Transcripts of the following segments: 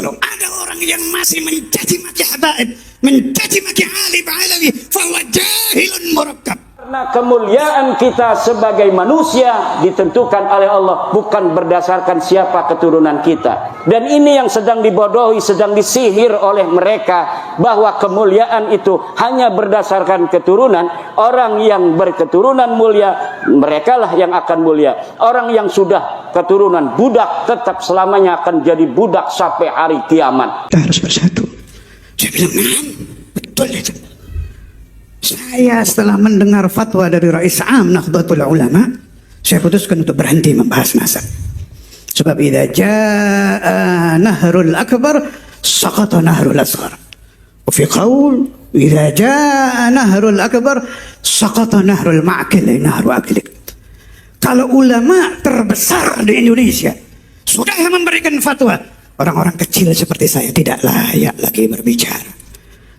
Kalau ada orang yang masih mencaci maki habaib, mencaci maki alim alawi, fahuwa jahilun murakkab. Karena kemuliaan kita sebagai manusia ditentukan oleh Allah, bukan berdasarkan siapa keturunan kita. Dan ini yang sedang dibodohi, sedang disihir oleh mereka, bahwa kemuliaan itu hanya berdasarkan keturunan. Orang yang berketurunan mulia, merekalah yang akan mulia. Orang yang sudah keturunan budak tetap selamanya akan jadi budak sampai hari kiamat. Kita harus bersatu. Saya bilang, nah, betul itu. Saya setelah mendengar fatwa dari Rais Am Nahdlatul Ulama, saya putuskan untuk berhenti membahas nasab. Sebab idza jaa nahrul akbar saqata nahrul asghar. Wa fi qaul idza jaa nahrul akbar saqata nahrul ma'kil nahru aklik. Kalau ulama terbesar di Indonesia sudah memberikan fatwa, orang-orang kecil seperti saya tidak layak lagi berbicara.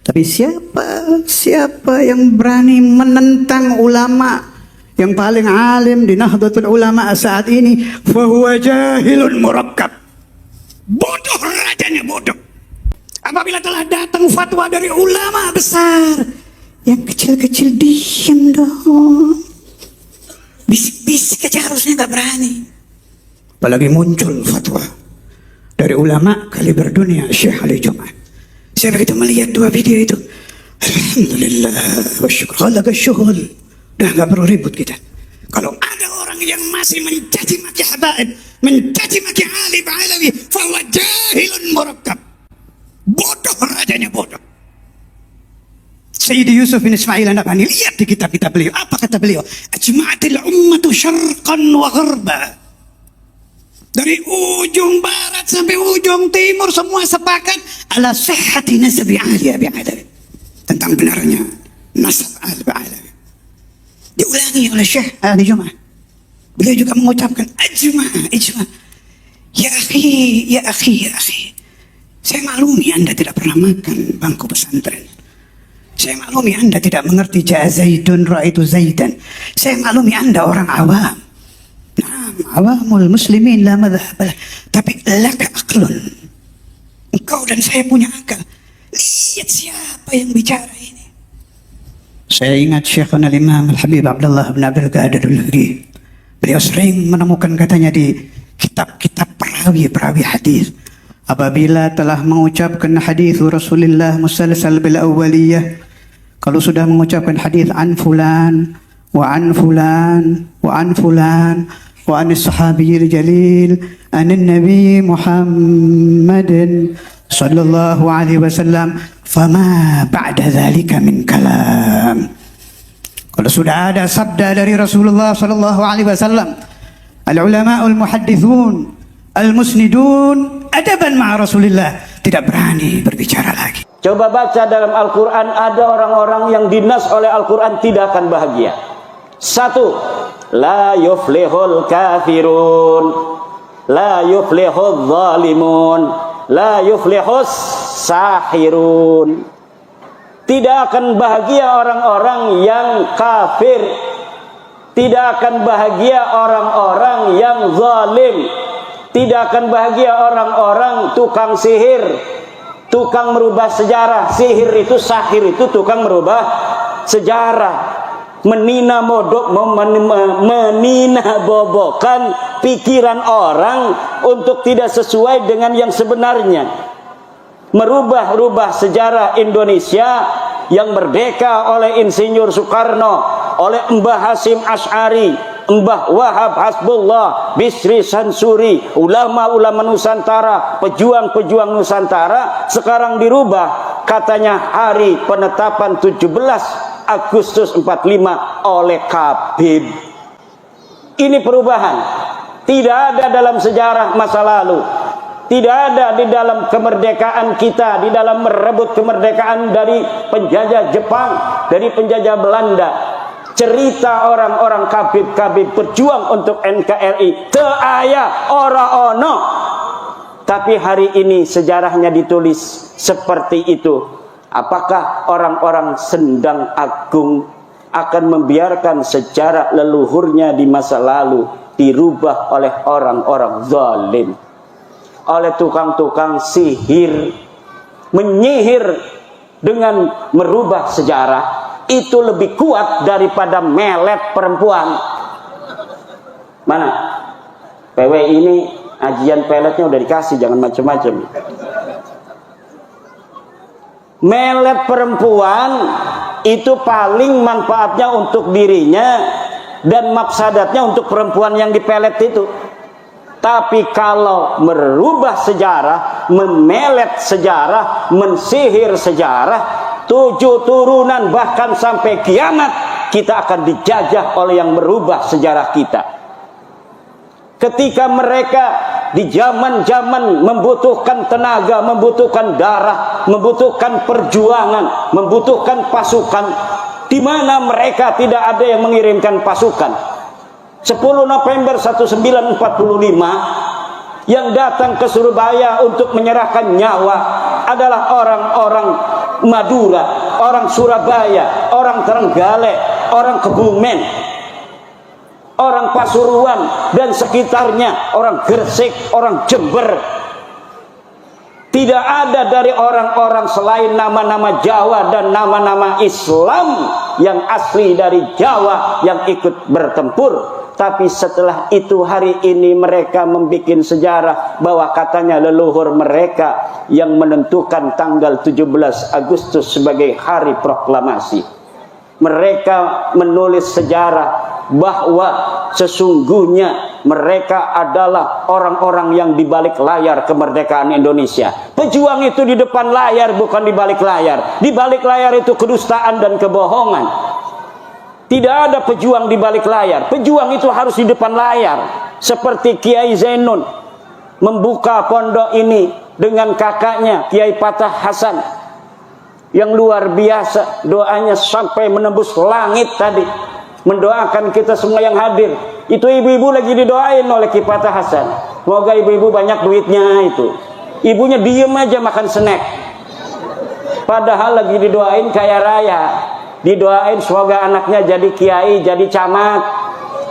Tapi siapa yang berani menentang ulama yang paling alim di Nahdlatul Ulama saat ini? Fahuwa jahilun murakkab. Bodoh rajanya bodoh. Apabila telah datang fatwa dari ulama besar, yang kecil-kecil diam dong. Bisik-bisik aja harusnya gak berani. Apalagi muncul fatwa dari ulama kaliber dunia, Syekh Ali Jum'ah. Saya begitu melihat dua video itu, alhamdulillah wa syukur, khalaqa syughul. Dah gak perlu ribut kita. Kalau ada orang yang masih mencaci maki habaib, mencaci maki alim alawi, fahuwa jahilun murakkab. Bodoh rajanya bodoh. Sayyidi Yusuf bin Ismail An-Nabhani, lihat di kitab-kitab beliau. Apa kata beliau? Ajma'atil ummatu syarqan wa gharba. Dari ujung barat sampai ujung timur semua sepakat ala sihhati nasabi Ali Abi Alawi, tentang benarnya nasab Ali Abi Alawi. Diulangi oleh Syekh Ali Jum'ah. Beliau juga mengucapkan ijma'. Ya akhi. Saya maklumi Anda tidak pernah makan bangku pesantren. Saya maklumi Anda tidak mengerti ja'a Zaidun ra'aitu Zaidan. Saya maklumi Anda orang awam. Awamul muslimin la madhhab lah. Tapi laka aqlun. Engkau dan saya punya akal. Lihat siapa yang bicara ini. Saya ingat Syekhuna Imam Al-Habib Abdullah bin Abdul Qadir Al-Huri. Beliau sering menemukan katanya di kitab-kitab perawi hadis, apabila telah mengucapkan hadis Rasulullah musalsal bil awwaliyah, kalau sudah mengucapkan hadis an fulan wa an fulan wa an fulan وعن الصحابي الجليل عن النبي محمد صلى الله عليه وسلم فما بعد ذلك من كلام. Kalau sudah ada sabda dari Rasulullah sallallahu alaihi wasallam, al-ulama'ul muhaddithun al-musnidun adaban ma'a Rasulillah, tidak berani berbicara lagi. Coba baca dalam Al-Quran, ada orang-orang yang dinas oleh Al-Quran tidak akan bahagia. Satu, la yuflihul kafirun, la yuflihul zalimun, la yuflihus sahirun. Tidak akan bahagia orang-orang yang kafir, tidak akan bahagia orang-orang yang zalim, tidak akan bahagia orang-orang tukang sihir, tukang merubah sejarah. Sihir itu, sahir itu tukang merubah sejarah, menina bobokan pikiran orang untuk tidak sesuai dengan yang sebenarnya, merubah-rubah sejarah Indonesia yang merdeka oleh Insinyur Soekarno, oleh Mbah Hasyim Asy'ari, Mbah Wahab Hasbullah, Bisri Sansuri, ulama-ulama Nusantara, pejuang-pejuang Nusantara, sekarang dirubah katanya hari penetapan 17 Agustus 45 oleh Habib. Ini perubahan. Tidak ada dalam sejarah masa lalu. Tidak ada di dalam kemerdekaan kita, di dalam merebut kemerdekaan dari penjajah Jepang, dari penjajah Belanda. Cerita orang-orang Habib berjuang untuk NKRI teu aya ora ono. Tapi hari ini sejarahnya ditulis seperti itu. Apakah orang-orang Sendang Agung akan membiarkan sejarah leluhurnya di masa lalu dirubah oleh orang-orang zalim? oleh tukang-tukang sihir, menyihir dengan merubah sejarah, itu lebih kuat daripada melet perempuan. Mana? PW ini ajian peletnya udah dikasih, jangan macam-macam. Melet perempuan itu paling manfaatnya untuk dirinya dan mafsadatnya untuk perempuan yang dipelet itu. Tapi kalau merubah sejarah, memelet sejarah, mensihir sejarah, 7 turunan bahkan sampai kiamat kita akan dijajah oleh yang merubah sejarah kita. Ketika mereka di zaman-zaman membutuhkan tenaga, membutuhkan darah, membutuhkan perjuangan, membutuhkan pasukan, di mana mereka tidak ada yang mengirimkan pasukan. 10 November 1945 yang datang ke Surabaya untuk menyerahkan nyawa adalah orang-orang Madura, orang Surabaya, orang Trenggalek, orang Kebumen, orang Pasuruan dan sekitarnya, orang Gresik, orang Jember. Tidak ada dari orang-orang selain nama-nama Jawa dan nama-nama Islam yang asli dari Jawa yang ikut bertempur. Tapi setelah itu hari ini mereka membuat sejarah bahwa katanya leluhur mereka yang menentukan tanggal 17 Agustus sebagai hari proklamasi. Mereka menulis sejarah bahwa sesungguhnya mereka adalah orang-orang yang di balik layar kemerdekaan Indonesia. Pejuang itu di depan layar, bukan di balik layar. Di balik layar itu kedustaan dan kebohongan. Tidak ada pejuang di balik layar. Pejuang itu harus di depan layar. Seperti Kiai Zainun membuka pondok ini dengan kakaknya Kiai Patah Hasan yang luar biasa, doanya sampai menembus langit tadi, mendoakan kita semua yang hadir. Itu ibu-ibu lagi didoain oleh Kiai Patah Hasan. Semoga ibu-ibu banyak duitnya itu. Ibunya diem aja makan snack. Padahal lagi didoain kaya raya. Didoain semoga anaknya jadi kiai, jadi camat,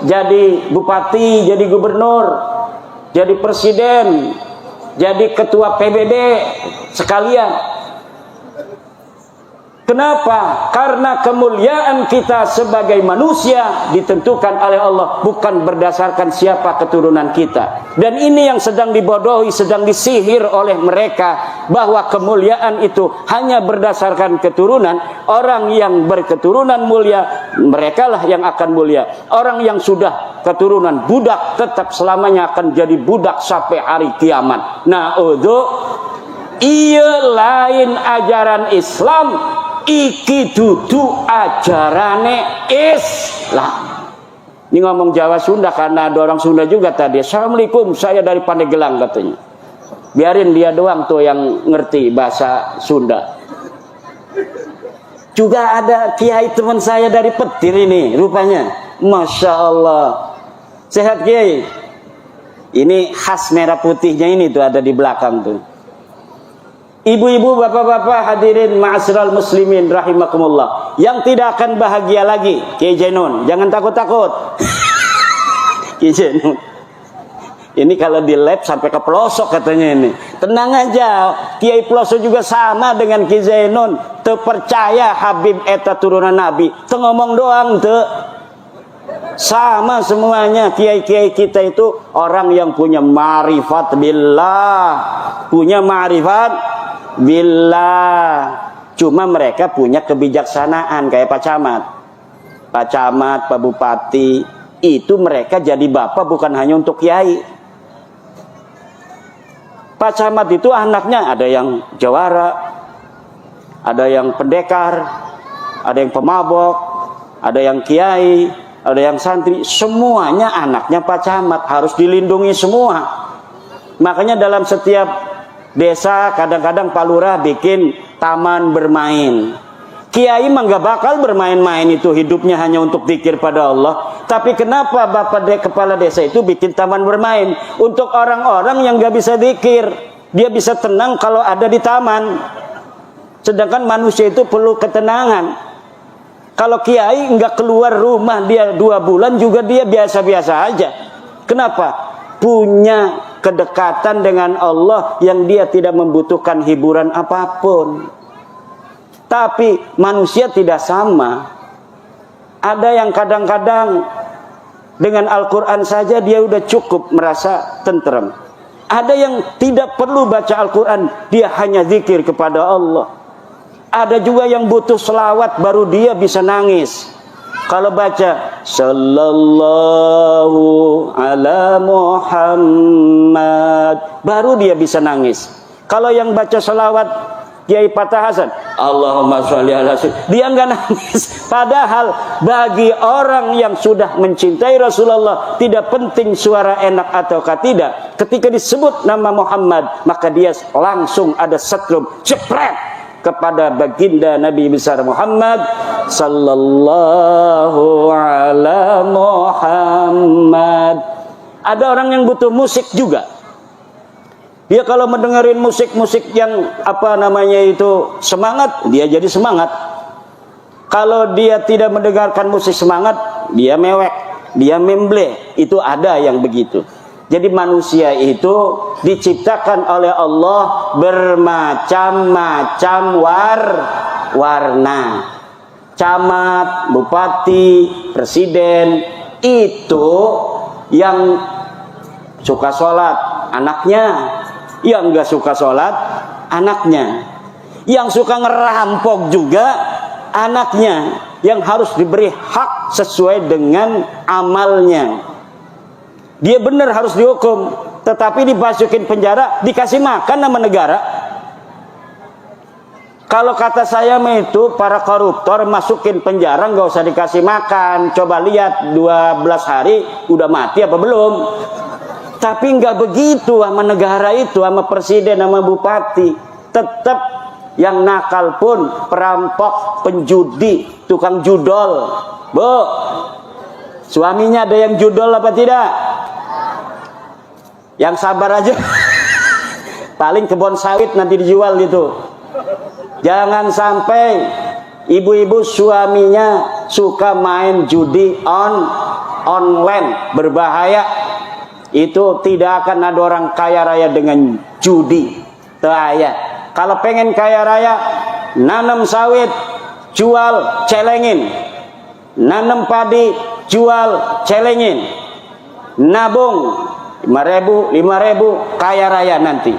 jadi bupati, jadi gubernur, jadi presiden, jadi ketua PBD sekalian. Kenapa? Karena kemuliaan kita sebagai manusia ditentukan oleh Allah, bukan berdasarkan siapa keturunan kita. Dan ini yang sedang dibodohi, sedang disihir oleh mereka, bahwa kemuliaan itu hanya berdasarkan keturunan. Orang yang berketurunan mulia, merekalah yang akan mulia. Orang yang sudah keturunan budak tetap selamanya akan jadi budak sampai hari kiamat. Nah, iya lain ajaran Islam, iki dudu ajarane Islam. Ini ngomong Jawa Sunda karena ada orang Sunda juga tadi. Assalamualaikum, saya dari Pandeglang katanya. Biarin dia doang tuh yang ngerti bahasa Sunda. Juga ada kiai teman saya dari Petir ini rupanya. Masya Allah. Sehat Kiai. Ini khas merah putihnya ini tuh ada di belakang tuh. Ibu-ibu, bapak-bapak, hadirin ma'asyiral muslimin rahimakumullah. Yang tidak akan bahagia lagi, Kiai Zainun, jangan takut-takut. Kiai Zainun. Ini kalau di lab sampai ke pelosok katanya ini. Tenang aja, Kiai pelosok juga sama dengan Kiai Zainun. Teu percaya Habib eta turunan Nabi. Teu ngomong doang teu. Sama semuanya. Kiai-kiai kita itu orang yang punya ma'rifat billah, punya ma'rifat billah. Cuma mereka punya kebijaksanaan kayak Pak Camat. Pak Camat, Pak Bupati, itu mereka jadi bapak bukan hanya untuk kiai. Pak Camat itu anaknya ada yang jawara, ada yang pendekar, ada yang pemabok, ada yang kiai, ada yang santri. Semuanya anaknya Pak Camat, harus dilindungi semua. Makanya dalam setiap desa kadang-kadang Pak Lurah bikin taman bermain. Kiai mah gak bakal bermain-main, itu hidupnya hanya untuk zikir pada Allah. Tapi kenapa kepala desa itu bikin taman bermain? Untuk orang-orang yang gak bisa zikir. Dia bisa tenang kalau ada di taman. Sedangkan manusia itu perlu ketenangan. Kalau kiai nggak keluar rumah dia 2 bulan juga dia biasa-biasa aja. Kenapa? Punya kedekatan dengan Allah yang dia tidak membutuhkan hiburan apapun. Tapi manusia tidak sama. Ada yang kadang-kadang dengan Al-Quran saja dia udah cukup merasa tenteram. Ada yang tidak perlu baca Al-Quran, dia hanya zikir kepada Allah. Ada juga yang butuh selawat baru dia bisa nangis. Kalau baca Sallallahu ala Muhammad, baru dia bisa nangis. Kalau yang baca selawat Kiai Fatah Hasan, Allahumma sholli ala sayyidina, dia enggak nangis. Padahal bagi orang yang sudah mencintai Rasulullah, tidak penting suara enak ataukah tidak, ketika disebut nama Muhammad, maka dia langsung ada setrum jepret kepada baginda Nabi besar Muhammad sallallahu ala Muhammad. Ada orang yang butuh musik juga. Dia kalau mendengarin musik-musik yang semangat, dia jadi semangat. Kalau dia tidak mendengarkan musik semangat, dia mewek, dia memble. Itu ada yang begitu. Jadi manusia itu diciptakan oleh Allah bermacam-macam warna. Camat, bupati, presiden, itu yang suka sholat anaknya, yang nggak suka sholat anaknya, yang suka ngerampok juga anaknya, yang harus diberi hak sesuai dengan amalnya. Dia benar harus dihukum, tetapi dimasukin penjara, dikasih makan sama negara. Kalau kata saya itu para koruptor masukin penjara nggak usah dikasih makan. Coba lihat 12 hari udah mati apa belum. Tapi nggak begitu sama negara itu, sama presiden, sama bupati. Tetap yang nakal pun perampok, penjudi, tukang judol. Bu, suaminya ada yang judol apa tidak? Yang sabar aja. Paling kebun sawit nanti dijual gitu. Jangan sampai ibu-ibu suaminya suka main judi online, berbahaya. Itu tidak akan ada orang kaya raya dengan judi. Teraya. Kalau pengen kaya raya, nanam sawit, jual, celengin. Nanam padi, jual, celengin. Nabung 5.000, kaya raya nanti.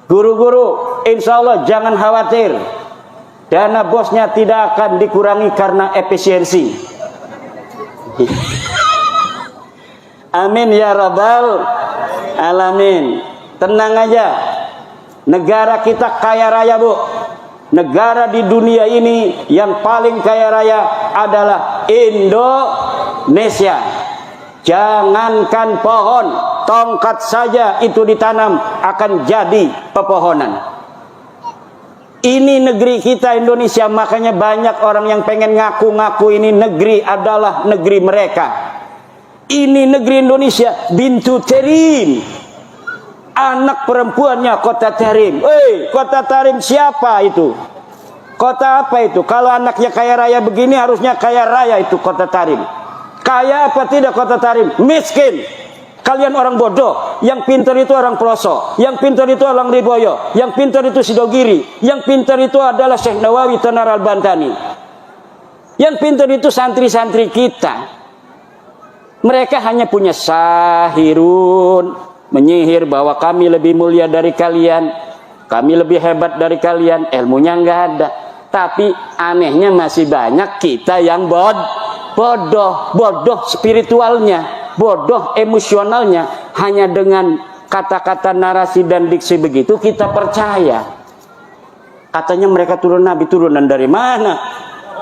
Guru-guru, insya Allah jangan khawatir. Dana bosnya tidak akan dikurangi karena efisiensi. Amin ya rabbal alamin. Tenang aja. Negara kita kaya raya, Bu. Negara di dunia ini yang paling kaya raya adalah Indonesia. Jangankan pohon, tongkat saja itu ditanam akan jadi pepohonan. Ini negeri kita Indonesia, makanya banyak orang yang pengen ngaku-ngaku ini negeri adalah negeri mereka. Ini negeri Indonesia, Bintu Terim. Anak perempuannya Kota Tarim. Kota Tarim siapa itu? Kota apa itu? Kalau anaknya kaya raya begini, harusnya kaya raya itu Kota Tarim. Kaya apa tidak Kota Tarim? Miskin. Kalian orang bodoh. Yang pintar itu orang pelosok. Yang pintar itu orang Riboyo. Yang pintar itu Sidogiri. Yang pintar itu adalah Syekh Nawawi Tanar Al-Bantani. Yang pintar itu santri-santri kita. Mereka hanya punya sahirun, menyihir bahwa kami lebih mulia dari kalian, kami lebih hebat dari kalian. Ilmunya enggak ada. Tapi anehnya masih banyak kita yang bodoh spiritualnya, bodoh emosionalnya. Hanya dengan kata-kata narasi dan diksi begitu kita percaya. Katanya mereka turun Nabi, turunan dari mana?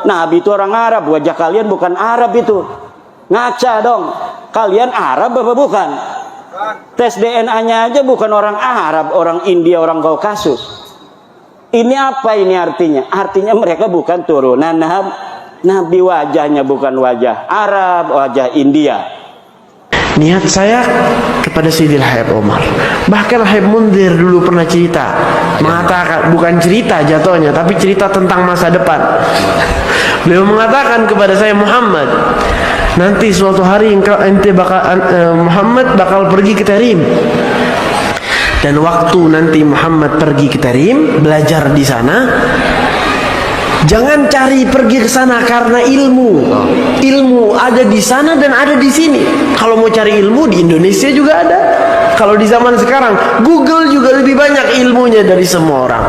Nabi itu orang Arab, wajah kalian bukan Arab itu. Ngaca dong, kalian Arab apa bukan? Tes DNA-nya aja bukan orang Arab, orang India, orang Kaukasus. Ini apa ini artinya? Artinya mereka bukan turunan Nabi, wajahnya bukan wajah Arab, wajah India. Niat saya kepada Sayyidil Habib Omar. Bahkan Habib Munzir dulu pernah cerita, mengatakan, bukan cerita jatuhnya, tapi cerita tentang masa depan. Beliau mengatakan kepada saya, Muhammad, nanti suatu hari ente bakal Muhammad bakal pergi ke Tarim. Dan waktu nanti Muhammad pergi ke Tarim, belajar di sana, jangan cari pergi ke sana karena ilmu. Ilmu ada di sana dan ada di sini. Kalau mau cari ilmu di Indonesia juga ada. Kalau di zaman sekarang, Google juga lebih banyak ilmunya dari semua orang.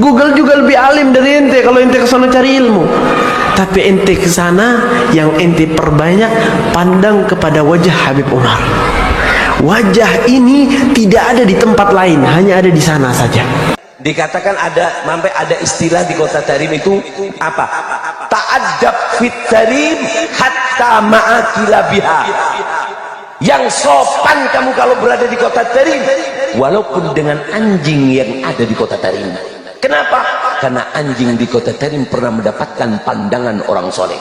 Google juga lebih alim dari ente kalau ente ke sana cari ilmu. Tapi ente ke sana, yang ente perbanyak pandang kepada wajah Habib Umar. Wajah ini tidak ada di tempat lain, hanya ada di sana saja. Dikatakan sampai ada istilah di kota Tarim itu apa? Ta'addab fit Tarim hatta ma'akila biha. Yang sopan kamu kalau berada di kota Tarim, walaupun dengan anjing yang ada di kota Tarim. Kenapa? Karena anjing di kota Tarim pernah mendapatkan pandangan orang soleh.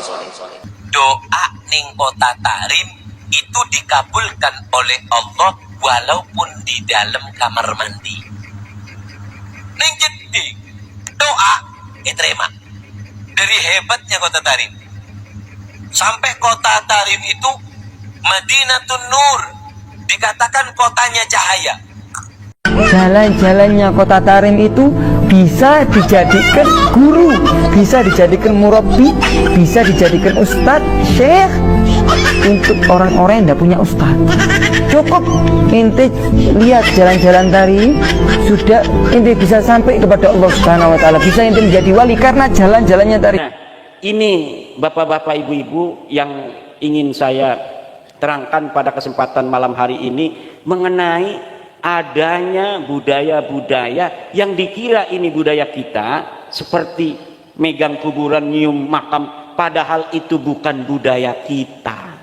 Doa ning kota Tarim itu dikabulkan oleh Allah walaupun di dalam kamar mandi. Ning jadi doa diterima. Dari hebatnya kota Tarim. Sampai kota Tarim itu Madinatun Nur, dikatakan kotanya cahaya. Jalan-jalannya kota Tarim itu bisa dijadikan guru, bisa dijadikan murabbi, bisa dijadikan ustadz, syekh untuk orang-orang yang tidak punya ustadz. Cukup ente lihat jalan-jalan Tarim, sudah ente bisa sampai kepada Allah Subhanahu wa taala, bisa ente menjadi wali karena jalan-jalannya Tarim. Nah, ini bapak-bapak, ibu-ibu yang ingin saya terangkan pada kesempatan malam hari ini mengenai adanya budaya-budaya yang dikira ini budaya kita, seperti megang kuburan, nyium makam, padahal itu bukan budaya kita.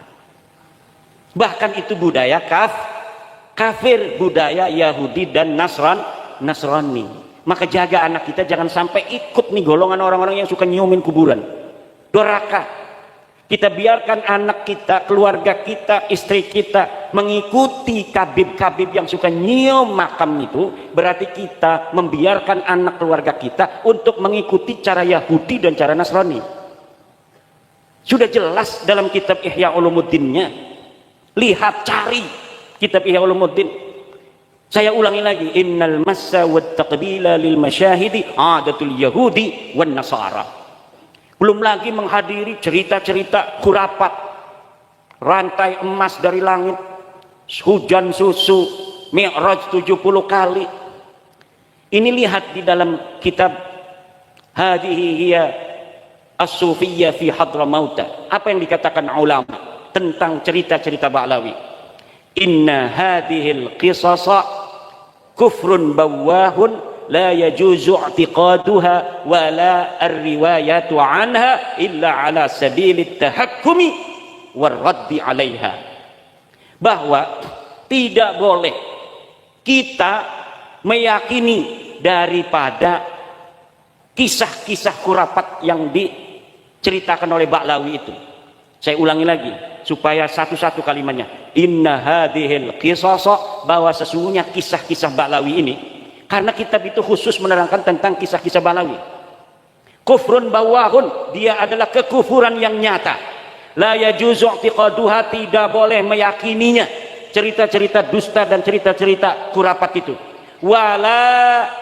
Bahkan itu budaya kafir, budaya Yahudi dan Nasrani. Maka jaga anak kita jangan sampai ikut nih golongan orang-orang yang suka nyiumin kuburan. Doraka. Kita biarkan anak kita, keluarga kita, istri kita mengikuti kabib-kabib yang suka nyium makam itu, berarti kita membiarkan anak keluarga kita untuk mengikuti cara Yahudi dan cara Nasrani. Sudah jelas dalam kitab Ihya Ulumuddinnya. Lihat, cari kitab Ihya Ulumuddin. Saya ulangi lagi, innal massa wat taqbila lil masyahidi adatul yahudi wan nasara. Belum lagi menghadiri cerita-cerita khurafat, rantai emas dari langit, hujan susu, mi'raj 70 kali. Ini lihat di dalam kitab Hadihi hiya as-sufiyya fi hadramauta. Apa yang dikatakan ulama tentang cerita-cerita Ba'lawi? Inna hadihil qisasa kufrun bawahun la yajuzu i'tiqaduha wa la ar-riwayatu anha illa ala sabilit tahakkumi war raddi 'alaiha. Bahwa tidak boleh kita meyakini daripada kisah-kisah khurafat yang diceritakan oleh Ba'lawi itu. Saya ulangi lagi supaya satu-satu kalimatnya. Inna hadhil qisasa, bahwa sesungguhnya kisah-kisah Ba'lawi ini, karena kitab itu khusus menerangkan tentang kisah-kisah Ba'lawi. Kufrun bawahun, dia adalah kekufuran yang nyata. La yajuzu i'tiqaduha, tidak boleh meyakininya, cerita-cerita dusta dan cerita-cerita khurafat itu. Wala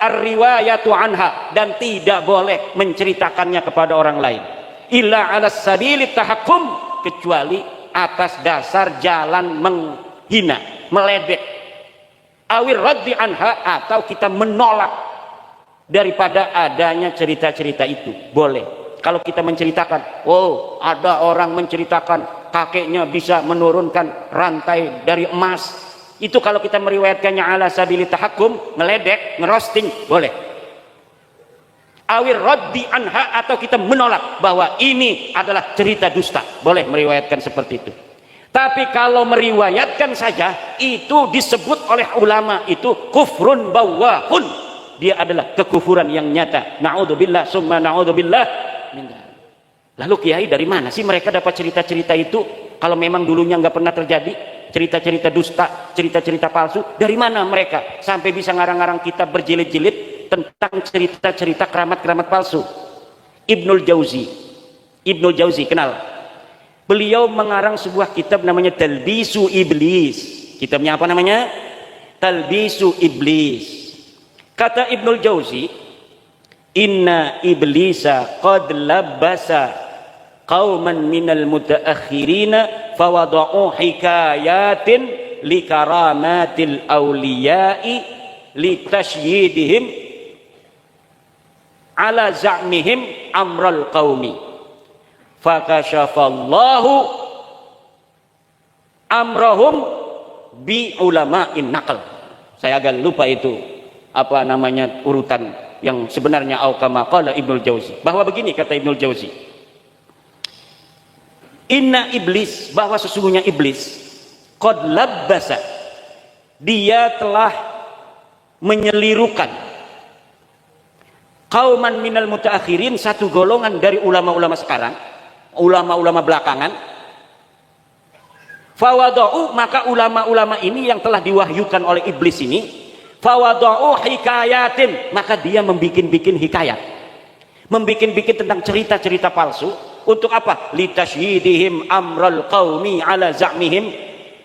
ar-riwayatu anha, dan tidak boleh menceritakannya kepada orang lain. Illa ala sabilit tahakkum, kecuali atas dasar jalan menghina, meledek. Awir raddi anha, atau kita menolak daripada adanya cerita-cerita itu. Boleh. Kalau kita menceritakan, oh ada orang menceritakan kakeknya bisa menurunkan rantai dari emas, itu kalau kita meriwayatkannya ala sabili tahakkum, meledek, ngerosting, boleh. Awir raddi anha, atau kita menolak bahwa ini adalah cerita dusta, boleh meriwayatkan seperti itu. Tapi kalau meriwayatkan saja, itu disebut oleh ulama itu kufrun bawahun, dia adalah kekufuran yang nyata. Na'udzubillah summa na'udzubillah. Lalu kiai dari mana sih mereka dapat cerita-cerita itu? Kalau memang dulunya nggak pernah terjadi cerita-cerita dusta, cerita-cerita palsu, dari mana mereka sampai bisa ngarang-ngarang kitab berjilid-jilid tentang cerita-cerita keramat-keramat palsu? Ibnul Jauzi kenal? Beliau mengarang sebuah kitab namanya Talbisu Iblis. Kitabnya apa namanya? Talbisu Iblis. Kata Ibnul Jauzi, inna iblisa qad labbasa qauman minal mutaakhirina fawada'u hikayatin likaramatil awliya'i litashyidihim ala za'mihim amral qaumi fakashafallahu amrahum bi ulama'in naql. Saya agak lupa itu apa namanya urutan yang sebenarnya, au kama qala Ibnul Jauzi, bahwa begini kata Ibnul Jauzi, inna iblis, bahwa sesungguhnya iblis qad labbasa, dia telah menyelirukan qauman minal mutaakhirin, satu golongan dari ulama-ulama sekarang, ulama-ulama belakangan, fawada'u, maka ulama-ulama ini yang telah diwahyukan oleh iblis ini, fawada'u hikayatin, maka dia membikin-bikin hikayat, membikin-bikin tentang cerita-cerita palsu. Untuk apa? Litasydihim amral qaumi ala za'mihim.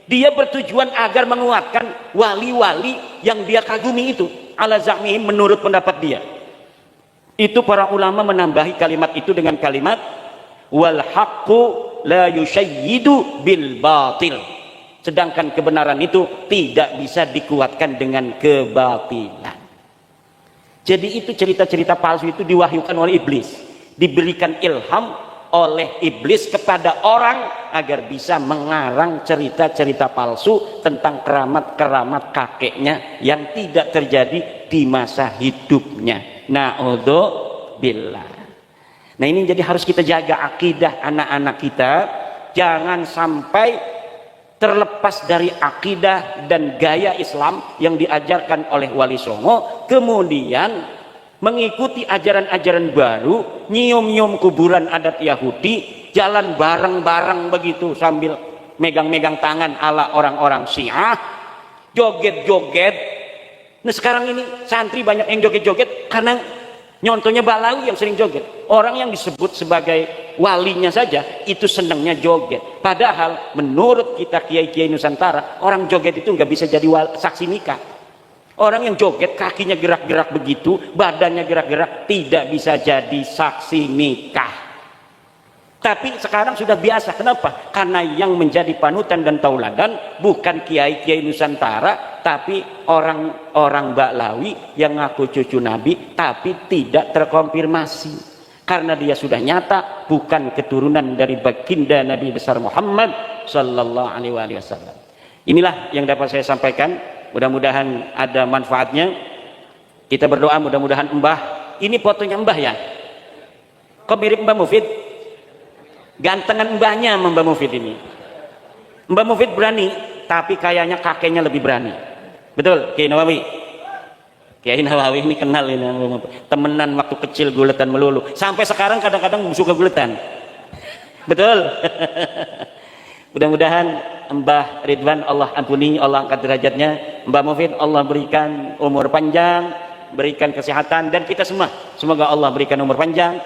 Dia bertujuan agar menguatkan wali-wali yang dia kagumi itu, ala za'mihim, menurut pendapat dia. Itu para ulama menambahi kalimat itu dengan kalimat wal haqqu la yusyayyidu bil batil. Sedangkan kebenaran itu tidak bisa dikuatkan dengan kebatilan. Jadi itu cerita-cerita palsu itu diwahyukan oleh iblis, diberikan ilham oleh iblis kepada orang agar bisa mengarang cerita-cerita palsu tentang keramat-keramat kakeknya yang tidak terjadi di masa hidupnya. Na'udzubillah. Nah, ini jadi harus kita jaga akidah anak-anak kita, jangan sampai terlepas dari akidah dan gaya Islam yang diajarkan oleh Wali Songo, kemudian mengikuti ajaran-ajaran baru, nyium-nyium kuburan adat Yahudi, jalan bareng-bareng begitu sambil megang-megang tangan ala orang-orang Syiah, joget-joget. Nah, sekarang ini santri banyak yang joget-joget karena nyontohnya Balawi yang sering joget. Orang yang disebut sebagai walinya saja itu senangnya joget. Padahal menurut kita kiai-kiai Nusantara, orang joget itu nggak bisa jadi saksi nikah. Orang yang joget kakinya gerak-gerak begitu, badannya gerak-gerak, tidak bisa jadi saksi nikah. Tapi sekarang sudah biasa. Kenapa? Karena yang menjadi panutan dan tauladan bukan kiai-kiai Nusantara, tapi orang-orang Baklawi yang ngaku cucu Nabi tapi tidak terkonfirmasi. Karena dia sudah nyata bukan keturunan dari baginda Nabi besar Muhammad sallallahu alaihi wasallam. Inilah yang dapat saya sampaikan. Mudah-mudahan ada manfaatnya. Kita berdoa mudah-mudahan Mbah, ini fotonya Mbah ya? Kok mirip Mbah Mufid? Gantengan Mbahnya Mbah Mufid ini. Mbah Mufid berani, tapi kayaknya kakeknya lebih berani. Betul, Kiai Nawawi? Kiai Nawawi ini kenal ini, temenan waktu kecil guletan melulu. Sampai sekarang kadang-kadang suka guletan. Betul. Mudah-mudahan Mbah Ridwan Allah ampuni, Allah angkat derajatnya. Mbah Mufid Allah berikan umur panjang, berikan kesehatan, dan kita semua semoga Allah berikan umur panjang,